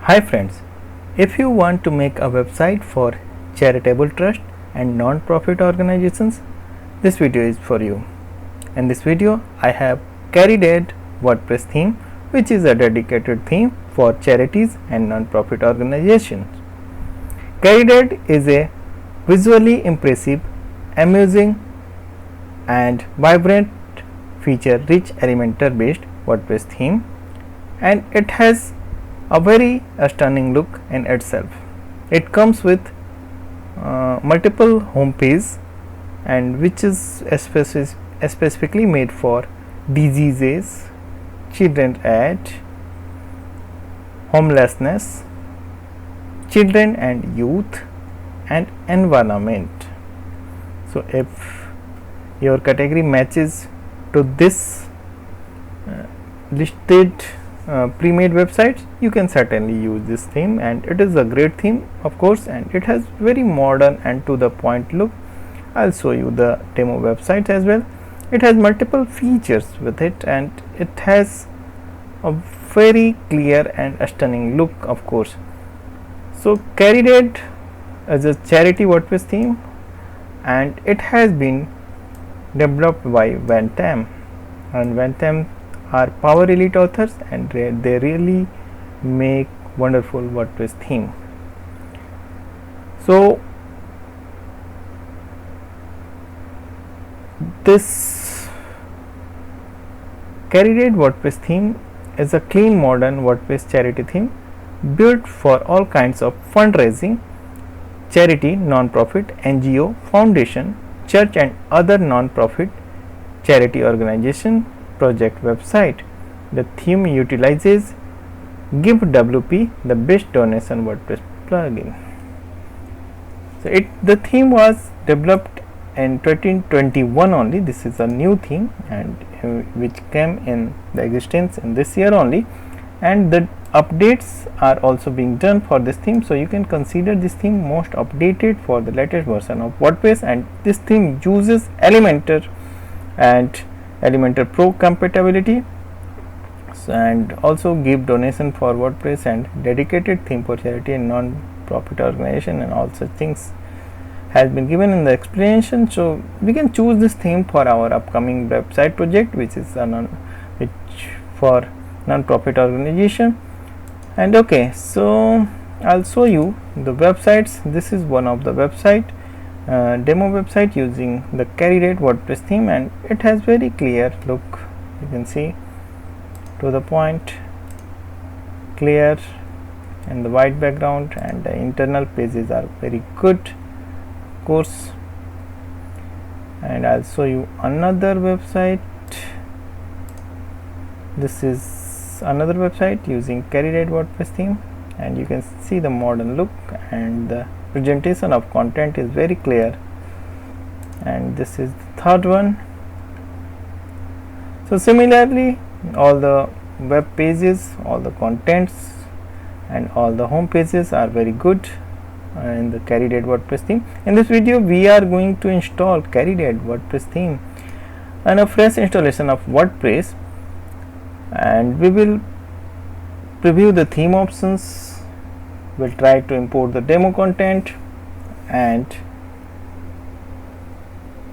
Hi friends, if you want to make a website for charitable trust and non-profit organizations, this video is for you. In this video, I have Caridad WordPress theme, which is a dedicated theme for charities and non-profit organizations. Caridad is a visually impressive, amusing and vibrant feature-rich Elementor based WordPress theme, and it has a very stunning look in itself. It comes with multiple home pages, and which is specifically made for diseases, children at homelessness, children and youth, and environment. So if your category matches to this listed pre-made websites, you can certainly use this theme, and it is a great theme of course, and it has very modern and to the point look. I'll show you the demo website as well. It has multiple features with it, and it has a very clear and stunning look of course. So Caridad is a charity WordPress theme, and it has been developed by Vantam, and Vantam are power elite authors, and they really make wonderful WordPress theme. So this Caridad WordPress theme is a clean modern WordPress charity theme built for all kinds of fundraising, charity, non-profit, NGO, foundation, church and other non-profit charity organization project website. The theme utilizes GiveWP, the best donation WordPress plugin. So the theme was developed in 2021 only. This is a new theme, and which came in the existence in this year only, and the updates are also being done for this theme. So you can consider this theme most updated for the latest version of WordPress, and this theme uses Elementor and Elementor Pro compatibility, and also give donation for WordPress and dedicated theme for charity and non-profit organization, and all such things has been given in the explanation. So we can choose this theme for our upcoming website project, which is for non-profit organization. And okay, so I'll show you the websites. This is one of the website, demo website using the Caridad WordPress theme, and it has very clear look. You can see, to the point, clear, and the white background, and the internal pages are very good of course. And I'll show you another website. This is another website using Caridad WordPress theme, and you can see the modern look, and the presentation of content is very clear. And this is the third one. So similarly, all the web pages, all the contents and all the home pages are very good in the Caridad WordPress theme. In this video we are going to install Caridad WordPress theme and a fresh installation of WordPress, and we will preview the theme options. We'll try to import the demo content and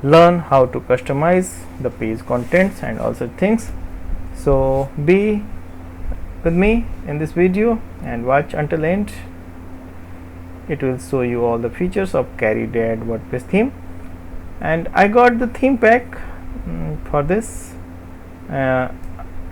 learn how to customize the page contents and also things. So be with me in this video and watch until end. It will show you all the features of Caridad WordPress theme, and I got the theme pack for this.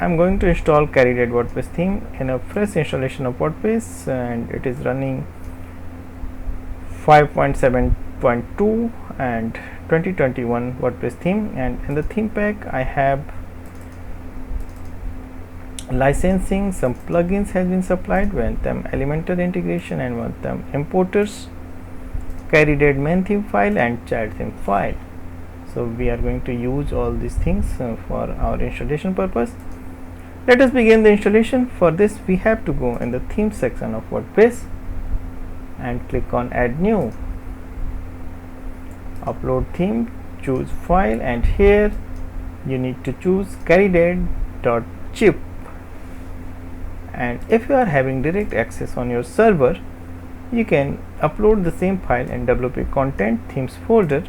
I'm going to install Caridad WordPress theme in a fresh installation of WordPress, and it is running 5.7.2 and 2021 WordPress theme. And in the theme pack I have licensing, some plugins has been supplied, Vantam Elementor integration and Vantam importers, Caridad main theme file and child theme file. So we are going to use all these things for our installation purpose. Let us begin the installation. For this we have to go in the theme section of WordPress and click on add new, upload theme, choose file, and here you need to choose caridad.chip And if you are having direct access on your server, you can upload the same file in WP content themes folder.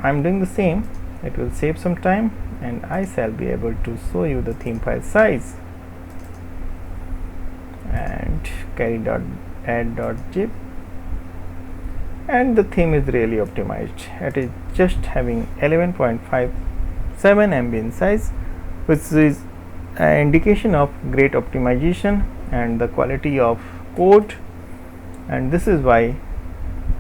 I'm doing the same. It will save some time and I shall be able to show you the theme file size. And caridad.zip, and the theme is really optimized. It is just having 11.57 MB in size, which is an indication of great optimization and the quality of code, and this is why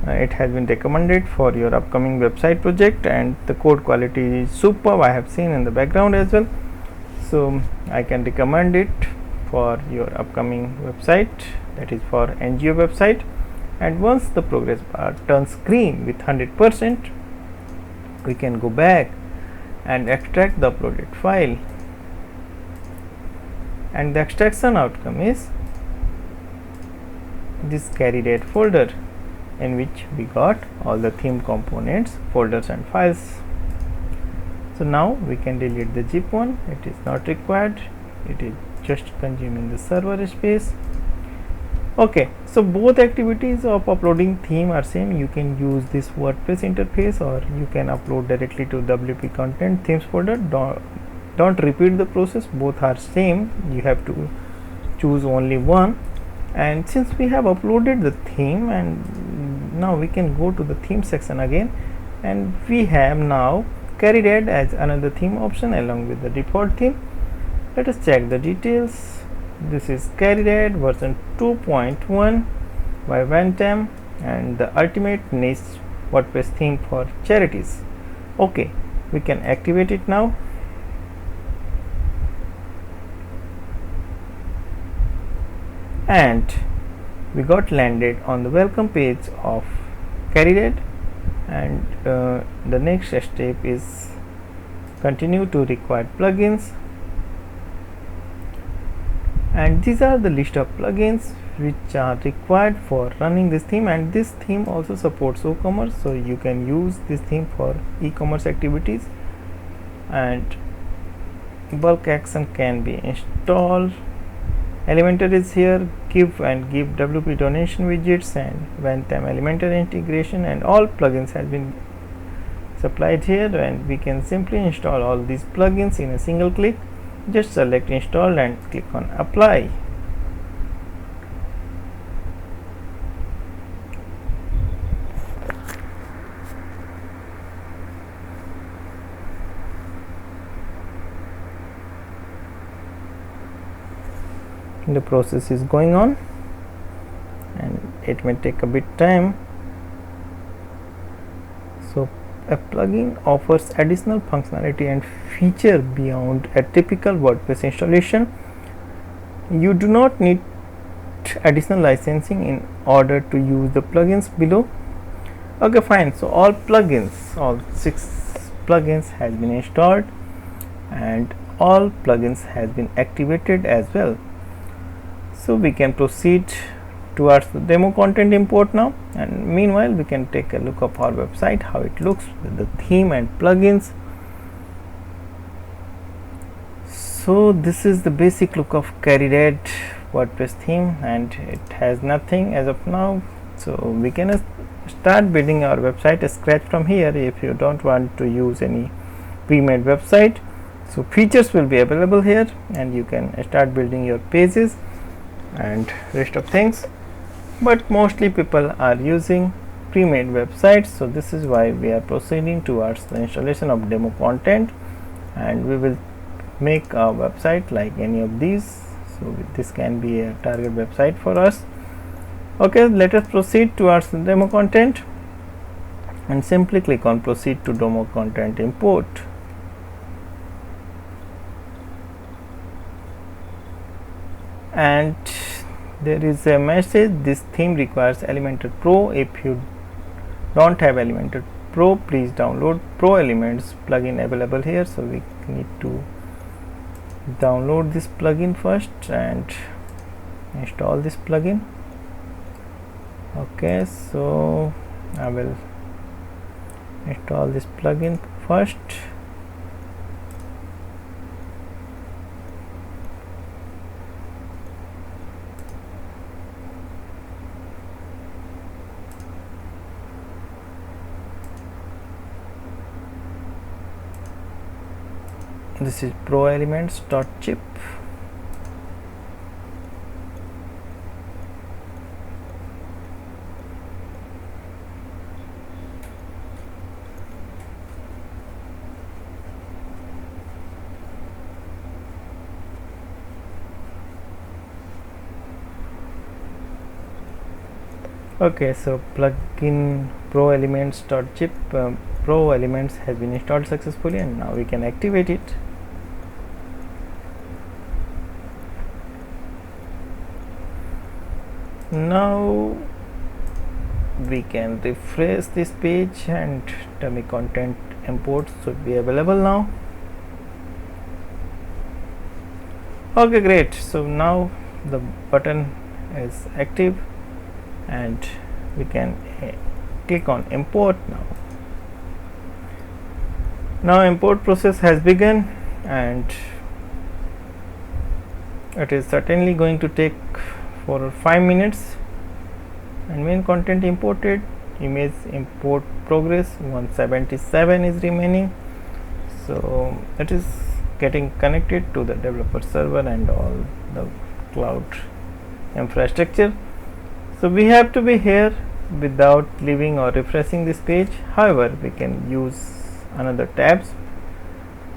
it has been recommended for your upcoming website project, and the code quality is superb. I have seen in the background as well, so I can recommend it for your upcoming website, that is for NGO website. And once the progress bar turns green with 100%, we can go back and extract the uploaded file, and the extraction outcome is this Caridad folder, in which we got all the theme components, folders and files. So now we can delete the zip one, it is not required, it is just consuming the server space. Okay, so both activities of uploading theme are same. You can use this WordPress interface or you can upload directly to WP content themes folder. Don't repeat the process, both are same. You have to choose only one. And since we have uploaded the theme, and now we can go to the theme section again, and we have now Caridad as another theme option along with the default theme. Let us check the details. This is Caridad version 2.1 by Ventam, and the ultimate niche WordPress theme for charities. Okay, we can activate it now. And we got landed on the welcome page of Caridad, and the next step is continue to required plugins, and these are the list of plugins which are required for running this theme. And this theme also supports WooCommerce, so you can use this theme for e-commerce activities, and bulk action can be installed. Elementor is here, give WP donation widgets, and Ventam Elementor integration, and all plugins have been supplied here, and we can simply install all these plugins in a single click. Just select install and click on apply. The process is going on and it may take a bit time. So a plugin offers additional functionality and feature beyond a typical WordPress installation. You do not need additional licensing in order to use the plugins below. Okay, fine. So all plugins, all 6 plugins has been installed, and all plugins has been activated as well. So we can proceed towards the demo content import now, and meanwhile we can take a look of our website, how it looks with the theme and plugins. So this is the basic look of Caridad WordPress theme, and it has nothing as of now. So we can start building our website scratch from here if you don't want to use any pre-made website. So features will be available here, and you can start building your pages and rest of things, but mostly people are using pre-made websites. So this is why we are proceeding towards the installation of demo content, and we will make a website like any of these. So this can be a target website for us. Okay, let us proceed towards the demo content, and simply click on proceed to demo content import. And there is a message, this theme requires Elementor Pro. If you don't have Elementor Pro, please download Pro Elements plugin available here. So we need to download this plugin first and install this plugin. Okay, so I will install this plugin first. This is proelements.chip. Okay, so plugin proelements.chip pro elements has been installed successfully, and now we can activate it. Now we can refresh this page and dummy content imports should be available now. Okay, great. So now the button is active and we can click on import now. Now import process has begun, and it is certainly going to take for 5 minutes. And main content imported, image import progress 177 is remaining, so it is getting connected to the developer server and all the cloud infrastructure. So we have to be here without leaving or refreshing this page. However, we can use another tabs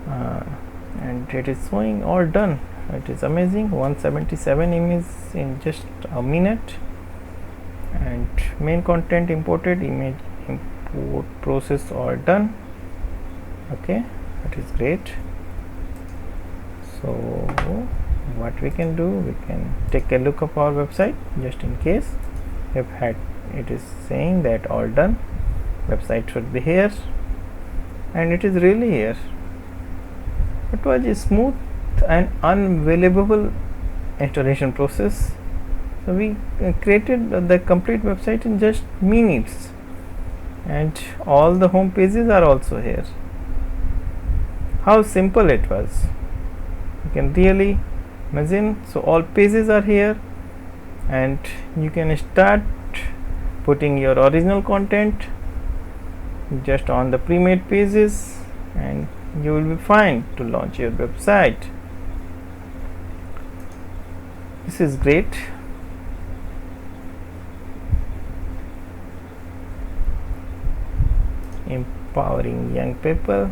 and it is showing all done. It is amazing, 177 images in just a minute, and main content imported, image import process all done. Okay, that is great. So what we can do, we can take a look of our website just in case if it is saying that all done. Website should be here, and it is really here. It was a smooth and unbelievable installation process. So we created the complete website in just minutes, and all the home pages are also here. How simple it was, you can really imagine. So all pages are here, and you can start putting your original content just on the pre-made pages, and you will be fine to launch your website. This is great. Empowering young people.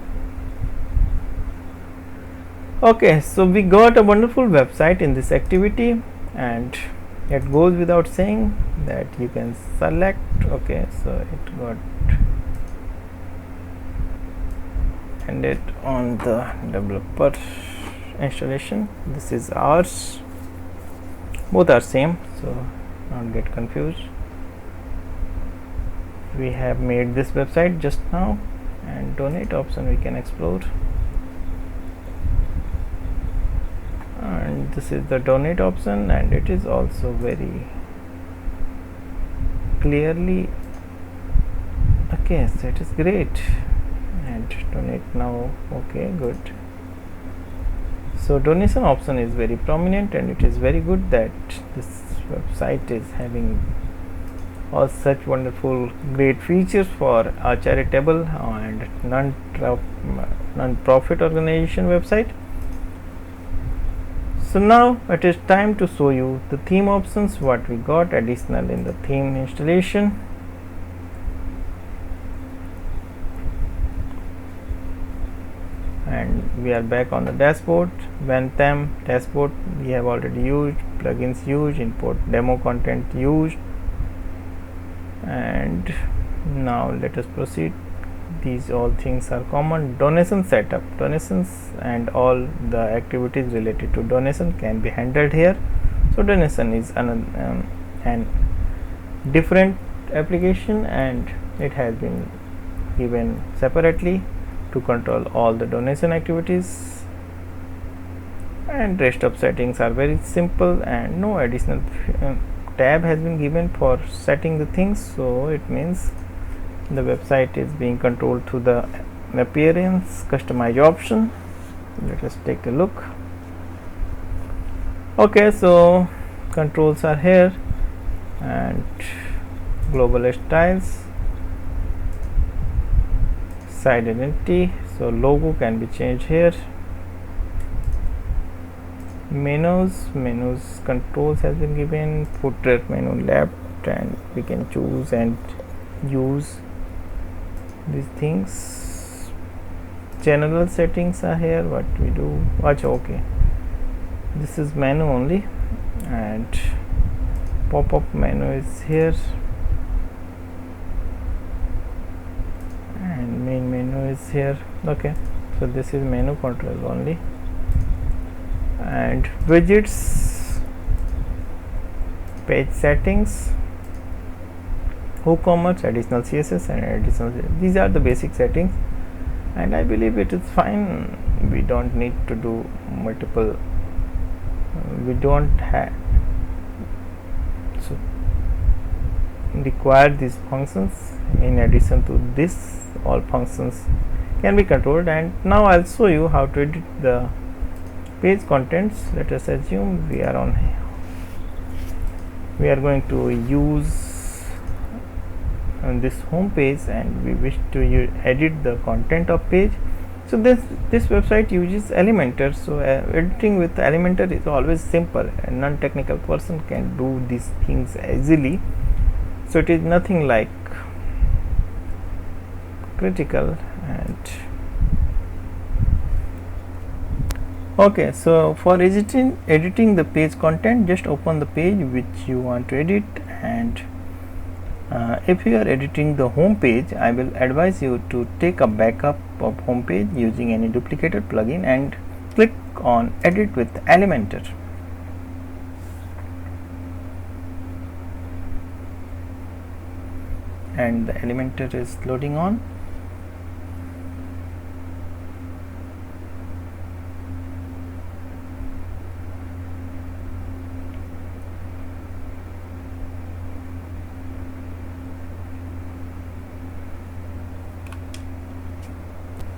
Okay, so we got a wonderful website in this activity, and it goes without saying that you can select. Okay, so it got ended on the developer installation. This is ours, both are same, so don't get confused. We have made this website just now, and donate option we can explore, and this is the donate option, and it is also very clearly. Okay, so it is great, and donate now. Okay, good. So donation option is very prominent, and it is very good that this website is having all such wonderful great features for a charitable and non-profit organization website. So now it is time to show you the theme options, what we got additional in the theme installation. And we are back on the dashboard. When theme dashboard we have already used, plugins used, import demo content used, and now let us proceed. These all things are common. Donation setup, donations and all the activities related to donation can be handled here. So donation is an different application, and it has been given separately to control all the donation activities, and rest of settings are very simple, and no additional tab has been given for setting the things. So it means the website is being controlled through the appearance customize option. Let us take a look. Okay, so controls are here, and global styles, site identity, so logo can be changed here, menus controls has been given, footer menu left, and we can choose and use these things. General settings are here. What we do, watch, okay, this is menu only, and pop-up menu is here, and main menu is here. Okay, so this is menu control only, and widgets, page settings, WooCommerce, additional CSS and additional, these are the basic settings, and I believe it is fine. We don't need to do multiple, we don't have so require these functions. In addition to this, all functions can be controlled, and now I'll show you how to edit the page contents. Let us assume we are going to use this home page, and we wish to edit the content of page. So this website uses Elementor, so editing with Elementor is always simple, a non-technical person can do these things easily, so it is nothing like critical. And okay, so for editing the page content, just open the page which you want to edit, and if you are editing the home page, I will advise you to take a backup of home page using any duplicated plugin and click on edit with Elementor. And the Elementor is loading on.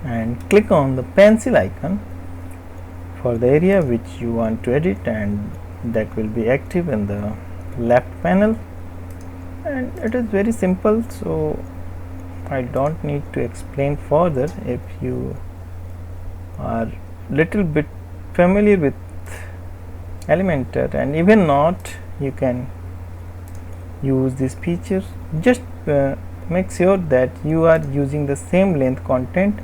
And click on the pencil icon for the area which you want to edit, and that will be active in the left panel, and it is very simple, so I don't need to explain further. If you are little bit familiar with Elementor, and even not, you can use this feature. Just make sure that you are using the same length content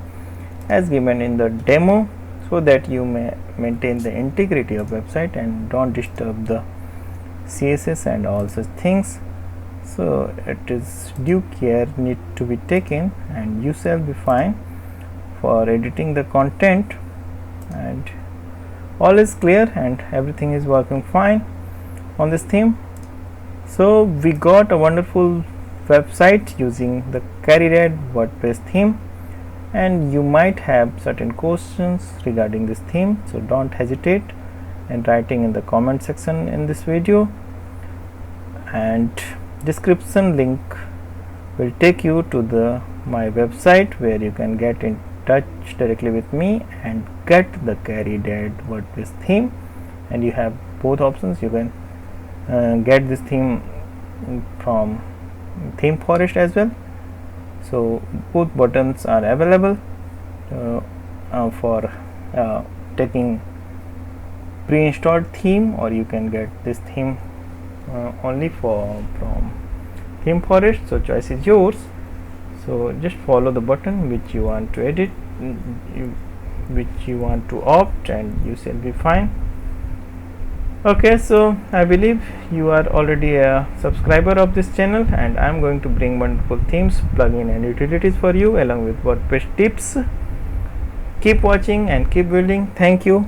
as given in the demo, so that you may maintain the integrity of website and don't disturb the CSS and all such things. So it is due care need to be taken, and you shall be fine for editing the content, and all is clear and everything is working fine on this theme. So we got a wonderful website using the Caridad WordPress theme, and you might have certain questions regarding this theme, so don't hesitate in writing in the comment section in this video, and description link will take you to my website where you can get in touch directly with me and get the Caridad WordPress theme. And you have both options. You can get this theme from Theme Forest as well, so both buttons are available for taking pre-installed theme, or you can get this theme only from Theme Forest. So choice is yours. So just follow the button which you want to edit, which you want to opt, and you shall be fine. Okay, so I believe you are already a subscriber of this channel, and I am going to bring wonderful themes, plugin and utilities for you along with WordPress tips. Keep watching and keep building. Thank you.